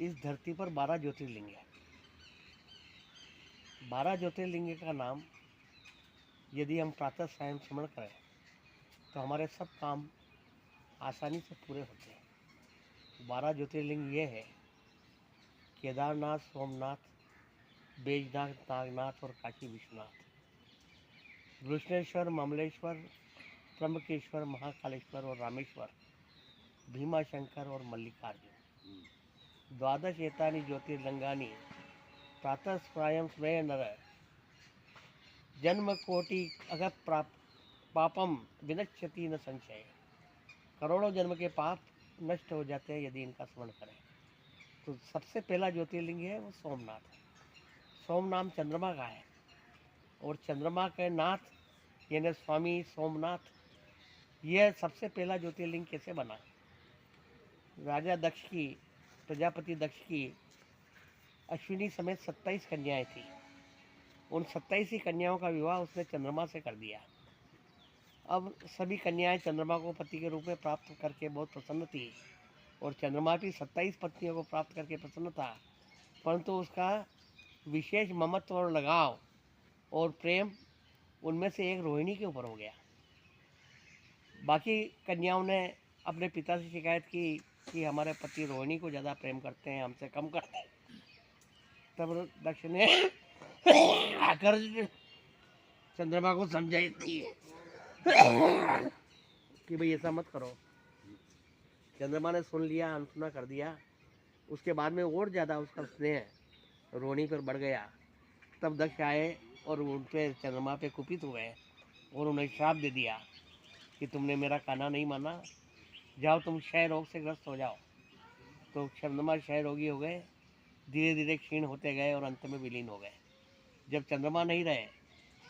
इस धरती पर 12 ज्योतिर्लिंग है। 12 ज्योतिर्लिंग का नाम यदि हम प्रातः सायं स्मरण करें तो हमारे सब काम आसानी से पूरे होते हैं। 12 ज्योतिर्लिंग ये है: केदारनाथ, सोमनाथ, बैजनाथ, नागनाथ और काशी विश्वनाथ, वृषणेश्वर, ममलेश्वर, त्र्यंबकेश्वर, महाकालेश्वर और रामेश्वर, भीमाशंकर और मल्लिकार्जुन। द्वादश एतानि ज्योतिर्लिंगानि प्रातः सायं स्मरेन् नर जन्म कोटि अगत पापम विनश्यति न संशय। करोड़ों जन्म के पाप नष्ट हो जाते हैं यदि इनका स्मरण करें। तो सबसे पहला ज्योतिर्लिंग है वो सोमनाथ है। सोम नाम चंद्रमा का है और चंद्रमा के नाथ यानी स्वामी सोमनाथ, यह सबसे पहला ज्योतिर्लिंग कैसे बना? राजा दक्ष की, प्रजापति दक्ष की अश्विनी समेत 27 कन्याएं थी। उन 27 ही कन्याओं का विवाह उसने चंद्रमा से कर दिया। अब सभी कन्याएं चंद्रमा को पति के रूप में प्राप्त करके बहुत प्रसन्न थी और चंद्रमा भी 27 पत्नियों को प्राप्त करके प्रसन्न था, परंतु उसका विशेष ममत्व और लगाव और प्रेम उनमें से एक रोहिणी के ऊपर हो गया। बाकी कन्याओं ने अपने पिता से शिकायत की कि हमारे पति रोहिणी को ज़्यादा प्रेम करते हैं, हमसे कम करते हैं। तब दक्ष ने आकर चंद्रमा को समझाई थी कि भाई ऐसा मत करो। चंद्रमा ने सुन लिया, अनसुना कर दिया। उसके बाद में और ज़्यादा उसका स्नेह रोहिणी पर बढ़ गया। तब दक्ष आए और उन पे चंद्रमा पे कुपित हुए और उन्हें श्राप दे दिया कि तुमने मेरा कहना नहीं माना, जाओ तुम क्षय रोग से ग्रस्त हो जाओ। तो चंद्रमा क्षय रोगी हो गए, धीरे धीरे क्षीण होते गए और अंत में विलीन हो गए। जब चंद्रमा नहीं रहे,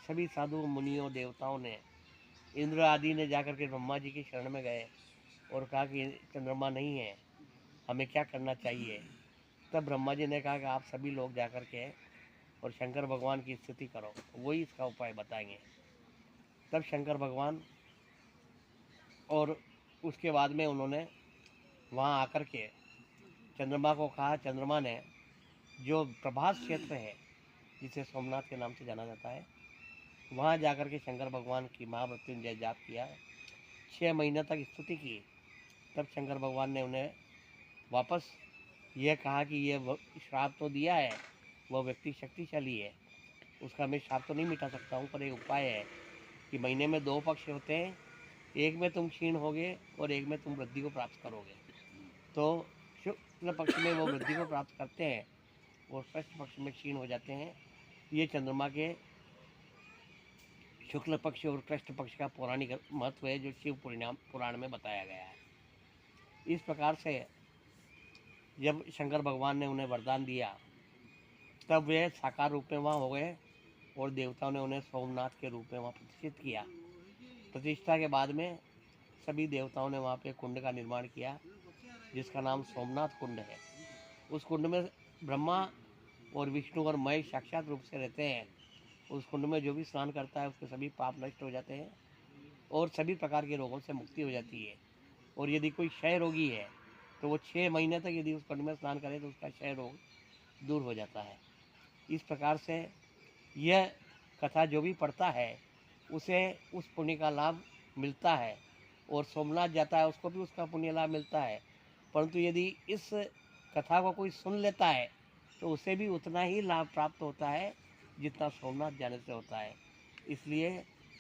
सभी साधु मुनियों देवताओं ने, इंद्र आदि ने जाकर के ब्रह्मा जी की शरण में गए और कहा कि चंद्रमा नहीं है, हमें क्या करना चाहिए? तब ब्रह्मा जी ने कहा कि आप सभी लोग जाकर के और शंकर भगवान की स्तुति करो, वही इसका उपाय बताएंगे। तब शंकर भगवान और उसके बाद में उन्होंने वहाँ आकर के चंद्रमा को कहा। चंद्रमा ने जो प्रभास क्षेत्र है जिसे सोमनाथ के नाम से जाना जाता है, वहाँ जाकर के शंकर भगवान की महामृत्युंजय जाप किया, 6 महीने तक स्तुति की। तब शंकर भगवान ने उन्हें वापस यह कहा कि ये श्राप तो दिया है, वह व्यक्ति शक्तिशाली है, उसका मैं श्राप तो नहीं मिटा सकता हूँ, पर एक उपाय है कि महीने में 2 पक्ष होते हैं, एक में तुम क्षीण होगे और एक में तुम वृद्धि को प्राप्त करोगे। तो शुक्ल पक्ष में वो वृद्धि को प्राप्त करते हैं और कृष्ण पक्ष में क्षीण हो जाते हैं। ये चंद्रमा के शुक्ल पक्ष और कृष्ण पक्ष का पौराणिक महत्व है, जो शिव पुराण में बताया गया है। इस प्रकार से जब शंकर भगवान ने उन्हें वरदान दिया, तब वे साकार रूप में वहाँ हो गए और देवताओं ने उन्हें सोमनाथ के रूप में वहाँ प्रतिष्ठित किया। प्रतिष्ठा के बाद में सभी देवताओं ने वहाँ पे कुंड का निर्माण किया, जिसका नाम सोमनाथ कुंड है। उस कुंड में ब्रह्मा और विष्णु और महेश साक्षात रूप से रहते हैं। उस कुंड में जो भी स्नान करता है उसके सभी पाप नष्ट हो जाते हैं और सभी प्रकार के रोगों से मुक्ति हो जाती है। और यदि कोई क्षय रोगी है तो वो 6 महीने तक यदि उस कुंड में स्नान करे तो उसका क्षय रोग दूर हो जाता है। इस प्रकार से यह कथा जो भी पढ़ता है उसे उस पुण्य का लाभ मिलता है और सोमनाथ जाता है उसको भी उसका पुण्य लाभ मिलता है। परंतु यदि इस कथा को कोई सुन लेता है तो उसे भी उतना ही लाभ प्राप्त होता है जितना सोमनाथ जाने से होता है। इसलिए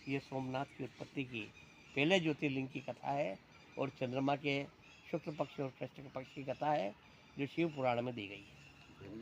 ये सोमनाथ की उत्पत्ति की पहले ज्योतिर्लिंग की कथा है और चंद्रमा के शुक्ल पक्ष और कृष्ण पक्ष की कथा है, जो शिव पुराण में दी गई है।